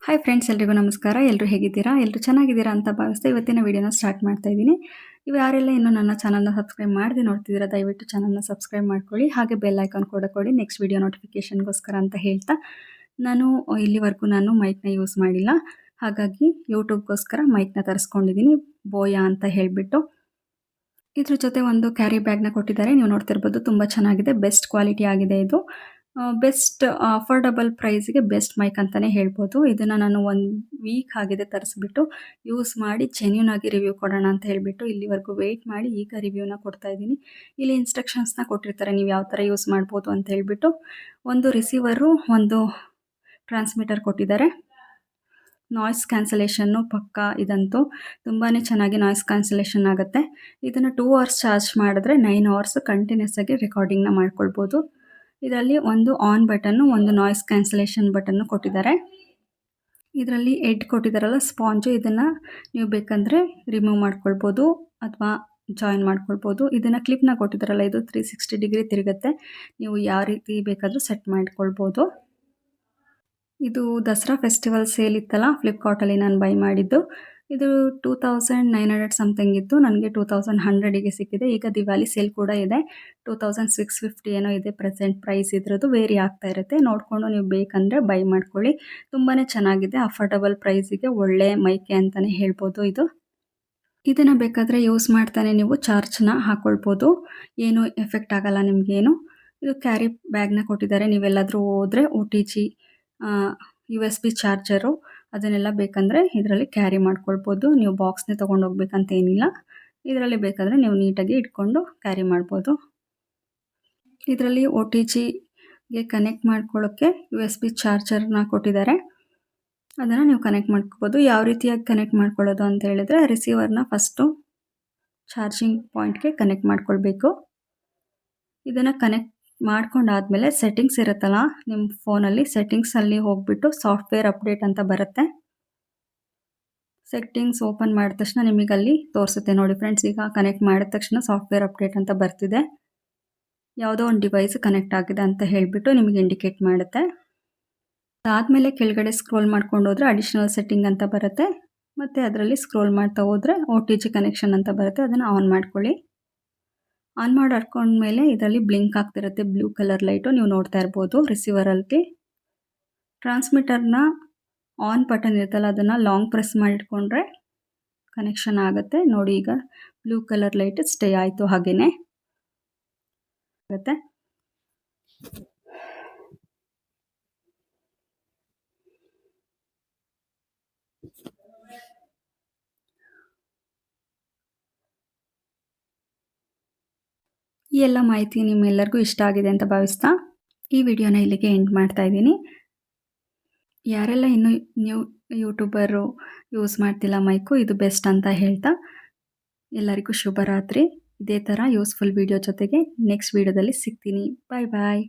Hi friends, ಎಲ್ರಿಗೂ ನಮಸ್ಕಾರ. ಎಲ್ಲರೂ ಹೇಗಿದ್ದೀರಾ? ಎಲ್ಲರೂ ಚೆನ್ನಾಗಿದ್ದೀರಾ ಅಂತ ಭಾವಿಸ್ತಾ ಇವತ್ತಿನ ವಿಡಿಯೋನ ಸ್ಟಾರ್ಟ್ ಮಾಡ್ತಾ ಇದ್ದೀನಿ. ನೀವು ಯಾರೆಲ್ಲ ಇನ್ನೂ ನನ್ನ ಚಾನಲ್ನ ಸಬ್ಸ್ಕ್ರೈಬ್ ಮಾಡದೆ ನೋಡ್ತಿದ್ದೀರಾ, ದಯವಿಟ್ಟು ಚಾನಲ್ನ ಸಬ್ಸ್ಕ್ರೈಬ್ ಮಾಡ್ಕೊಳ್ಳಿ. ಹಾಗೆ ಬೆಲ್ ಐಕಾನ್ ಕೂಡ ಕೊಡಿ, ನೆಕ್ಸ್ಟ್ ವಿಡಿಯೋ ನೋಟಿಫಿಕೇಷನ್ಗೋಸ್ಕರ ಅಂತ ಹೇಳ್ತಾ, ನಾನು ಇಲ್ಲಿವರೆಗೂ ಮೈಕ್ನ ಯೂಸ್ ಮಾಡಿಲ್ಲ. ಹಾಗಾಗಿ ಯೂಟ್ಯೂಬ್ಗೋಸ್ಕರ ಮೈಕ್ನ ತರಿಸ್ಕೊಂಡಿದ್ದೀನಿ, ಬೋಯಾ ಅಂತ ಹೇಳಿಬಿಟ್ಟು. ಇದ್ರ ಜೊತೆ ಒಂದು ಕ್ಯಾರಿ ಬ್ಯಾಗ್ನ ಕೊಟ್ಟಿದ್ದಾರೆ. ನೀವು ನೋಡ್ತಿರ್ಬೋದು, ತುಂಬ ಚೆನ್ನಾಗಿದೆ, ಬೆಸ್ಟ್ ಕ್ವಾಲಿಟಿ ಆಗಿದೆ ಇದು. ಬೆಸ್ಟ್ ಅಫೋರ್ಡಬಲ್ ಪ್ರೈಸ್ಗೆ ಬೆಸ್ಟ್ ಮೈಕ್ ಅಂತಲೇ ಹೇಳ್ಬೋದು. ಇದನ್ನು ನಾನು 1 ವೀಕ್ ಆಗಿದೆ ತರಿಸ್ಬಿಟ್ಟು, ಯೂಸ್ ಮಾಡಿ ಜೆನ್ಯೂನ್ ಆಗಿ ರಿವ್ಯೂ ಕೊಡೋಣ ಅಂತ ಹೇಳಿಬಿಟ್ಟು ಇಲ್ಲಿವರೆಗೂ ವೆಯ್ಟ್ ಮಾಡಿ ಈಗ ರಿವ್ಯೂನ ಕೊಡ್ತಾ ಇದ್ದೀನಿ. ಇಲ್ಲಿ ಇನ್ಸ್ಟ್ರಕ್ಷನ್ಸ್ನ ಕೊಟ್ಟಿರ್ತಾರೆ, ನೀವು ಯಾವ ಥರ ಯೂಸ್ ಮಾಡ್ಬೋದು ಅಂತ ಹೇಳಿಬಿಟ್ಟು. ಒಂದು ರಿಸೀವರು, ಒಂದು ಟ್ರಾನ್ಸ್ಮಿಟರ್ ಕೊಟ್ಟಿದ್ದಾರೆ. ನಾಯ್ಸ್ ಕ್ಯಾನ್ಸಲೇಷನ್ನು ಪಕ್ಕಾ, ಇದಂತೂ ತುಂಬಾ ಚೆನ್ನಾಗಿ ನಾಯ್ಸ್ ಕ್ಯಾನ್ಸಲೇಷನ್ ಆಗುತ್ತೆ. ಇದನ್ನು 2 ಅವರ್ಸ್ ಚಾರ್ಜ್ ಮಾಡಿದ್ರೆ 9 ಅವರ್ಸ್ ಕಂಟಿನ್ಯೂಸ್ ಆಗಿ ರೆಕಾರ್ಡಿಂಗ್ನ ಮಾಡ್ಕೊಳ್ಬೋದು. ಇದರಲ್ಲಿ ಒಂದು ಆನ್ ಬಟನ್ನು, ಒಂದು ನಾಯ್ಸ್ ಕ್ಯಾನ್ಸಲೇಷನ್ ಬಟನ್ನು ಕೊಟ್ಟಿದ್ದಾರೆ. ಇದರಲ್ಲಿ ಎಡ್ ಕೊಟ್ಟಿದ್ದಾರಲ್ಲ ಸ್ಪಾಂಜು, ಇದನ್ನು ನೀವು ಬೇಕಂದರೆ ರಿಮೂವ್ ಮಾಡ್ಕೊಳ್ಬೋದು ಅಥವಾ ಜಾಯಿನ್ ಮಾಡ್ಕೊಳ್ಬೋದು. ಇದನ್ನು ಕ್ಲಿಪ್ನ ಕೊಟ್ಟಿದ್ದಾರಲ್ಲ, ಇದು 360 ಡಿಗ್ರಿ ತಿರುಗುತ್ತೆ, ನೀವು ಯಾವ ರೀತಿ ಬೇಕಾದರೂ ಸೆಟ್ ಮಾಡ್ಕೊಳ್ಬೋದು. ಇದು ದಸರಾ ಫೆಸ್ಟಿವಲ್ ಸೇಲ್ ಇತ್ತಲ್ಲ, ಫ್ಲಿಪ್ಕಾರ್ಟಲ್ಲಿ ನಾನು ಬೈ ಮಾಡಿದ್ದು. ಇದು 2900 ಸಮಥಿಂಗ್ ಇತ್ತು, ನನಗೆ 2100ಗೆ ಸಿಕ್ಕಿದೆ. ಈಗ ದಿವಾಲಿ ಸೇಲ್ ಕೂಡ ಇದೆ, 2650 ಏನೋ ಇದೆ ಪ್ರೆಸೆಂಟ್ ಪ್ರೈಸ್. ಇದ್ರದ್ದು ವೇರಿ ಆಗ್ತಾ ಇರುತ್ತೆ, ನೋಡಿಕೊಂಡು ನೀವು ಬೇಕಂದರೆ ಬೈ ಮಾಡ್ಕೊಳ್ಳಿ. ತುಂಬಾ ಚೆನ್ನಾಗಿದೆ, ಅಫೋರ್ಡಬಲ್ ಪ್ರೈಸಿಗೆ ಒಳ್ಳೆ ಮೈಕೆ ಅಂತಲೇ ಹೇಳ್ಬೋದು ಇದು. ಇದನ್ನು ಬೇಕಾದರೆ ಯೂಸ್ ಮಾಡ್ತಾನೆ ನೀವು ಚಾರ್ಜ್ನ ಹಾಕ್ಕೊಳ್ಬೋದು, ಏನು ಎಫೆಕ್ಟ್ ಆಗಲ್ಲ ನಿಮಗೇನು. ಇದು ಕ್ಯಾರಿ ಬ್ಯಾಗ್ನ ಕೊಟ್ಟಿದ್ದಾರೆ. ನೀವೆಲ್ಲಾದರೂ ಹೋದರೆ OTG USB ಚಾರ್ಜರು ಅದನ್ನೆಲ್ಲ ಬೇಕಂದರೆ ಇದರಲ್ಲಿ ಕ್ಯಾರಿ ಮಾಡ್ಕೊಳ್ಬೋದು. ನೀವು ಬಾಕ್ಸ್ನೇ ತೊಗೊಂಡು ಹೋಗ್ಬೇಕಂತ ಏನಿಲ್ಲ, ಇದರಲ್ಲಿ ಬೇಕಾದರೆ ನೀವು ನೀಟಾಗಿ ಇಟ್ಕೊಂಡು ಕ್ಯಾರಿ ಮಾಡ್ಬೋದು. ಇದರಲ್ಲಿ OTGಗೆ ಕನೆಕ್ಟ್ ಮಾಡ್ಕೊಳ್ಳೋಕ್ಕೆ USB ಚಾರ್ಜರ್ನ ಕೊಟ್ಟಿದ್ದಾರೆ, ಅದನ್ನು ನೀವು ಕನೆಕ್ಟ್ ಮಾಡ್ಕೋಬೋದು. ಯಾವ ರೀತಿಯಾಗಿ ಕನೆಕ್ಟ್ ಮಾಡ್ಕೊಳ್ಳೋದು ಅಂತ ಹೇಳಿದ್ರೆ, ರಿಸೀವರ್ನ ಫಸ್ಟು ಚಾರ್ಜಿಂಗ್ ಪಾಯಿಂಟ್ಗೆ ಕನೆಕ್ಟ್ ಮಾಡ್ಕೊಳ್ಬೇಕು. ಇದನ್ನು ಕನೆಕ್ಟ್ ಮಾಡ್ಕೊಂಡಾದಮೇಲೆ ಸೆಟ್ಟಿಂಗ್ಸ್ ಇರುತ್ತಲ್ಲ ನಿಮ್ಮ ಫೋನಲ್ಲಿ, ಸೆಟ್ಟಿಂಗ್ಸಲ್ಲಿ ಹೋಗ್ಬಿಟ್ಟು ಸಾಫ್ಟ್ವೇರ್ ಅಪ್ಡೇಟ್ ಅಂತ ಬರುತ್ತೆ. ಸೆಟ್ಟಿಂಗ್ಸ್ ಓಪನ್ ಮಾಡಿದ ತಕ್ಷಣ ನಿಮಗಲ್ಲಿ ತೋರಿಸುತ್ತೆ ನೋಡಿ ಫ್ರೆಂಡ್ಸ್. ಈಗ ಕನೆಕ್ಟ್ ಮಾಡಿದ ತಕ್ಷಣ ಸಾಫ್ಟ್ವೇರ್ ಅಪ್ಡೇಟ್ ಅಂತ ಬರ್ತಿದೆ. ಯಾವುದೋ ಒಂದು ಡಿವೈಸ್ ಕನೆಕ್ಟ್ ಆಗಿದೆ ಅಂತ ಹೇಳಿಬಿಟ್ಟು ನಿಮಗೆ ಇಂಡಿಕೇಟ್ ಮಾಡುತ್ತೆ. ಅದಾದಮೇಲೆ ಕೆಳಗಡೆ ಸ್ಕ್ರೋಲ್ ಮಾಡ್ಕೊಂಡು ಹೋದರೆ ಅಡಿಷ್ನಲ್ ಸೆಟ್ಟಿಂಗ್ ಅಂತ ಬರುತ್ತೆ, ಮತ್ತು ಅದರಲ್ಲಿ ಸ್ಕ್ರೋಲ್ ಮಾಡ್ತಾ ಹೋದರೆ OTG ಕನೆಕ್ಷನ್ ಅಂತ ಬರುತ್ತೆ, ಅದನ್ನು ಆನ್ ಮಾಡ್ಕೊಳ್ಳಿ. ಆನ್ ಮಾಡಿ ಹಾಕೊಂಡ್ಮೇಲೆ ಇದರಲ್ಲಿ ಬ್ಲಿಂಕ್ ಆಗ್ತಿರುತ್ತೆ, ಬ್ಲೂ ಕಲರ್ ಲೈಟು ನೀವು ನೋಡ್ತಾ ಇರ್ಬೋದು ರಿಸೀವರಲ್ಲಿ. ಟ್ರಾನ್ಸ್ಮಿಟರ್ನ ಆನ್ ಬಟನ್ ಇರುತ್ತಲ್ಲ, ಅದನ್ನು ಲಾಂಗ್ ಪ್ರೆಸ್ ಮಾಡಿಟ್ಕೊಂಡ್ರೆ ಕನೆಕ್ಷನ್ ಆಗುತ್ತೆ ನೋಡಿ. ಈಗ ಬ್ಲೂ ಕಲರ್ ಲೈಟ್ ಸ್ಟೇ ಆಯಿತು, ಹಾಗೇನೆ ಆಗುತ್ತೆ. ಈ ಎಲ್ಲ ಮಾಹಿತಿ ನಿಮ್ಮೆಲ್ಲರಿಗೂ ಇಷ್ಟ ಆಗಿದೆ ಅಂತ ಭಾವಿಸ್ತಾ ಈ ವಿಡಿಯೋನ ಇಲ್ಲಿಗೆ ಎಂಡ್ ಮಾಡ್ತಾ ಇದ್ದೀನಿ. ಯಾರೆಲ್ಲ ಇನ್ನೂ ನ್ಯೂ ಯೂಟ್ಯೂಬರು ಯೂಸ್ ಮಾಡ್ತಿಲ್ಲ ಮೈಕು, ಇದು ಬೆಸ್ಟ್ ಅಂತ ಹೇಳ್ತಾ ಎಲ್ಲರಿಗೂ ಶುಭರಾತ್ರಿ. ಇದೇ ಥರ ಯೂಸ್ಫುಲ್ ವಿಡಿಯೋ ಜೊತೆಗೆ ನೆಕ್ಸ್ಟ್ ವಿಡಿಯೋದಲ್ಲಿ ಸಿಗ್ತೀನಿ. ಬಾಯ್ ಬಾಯ್.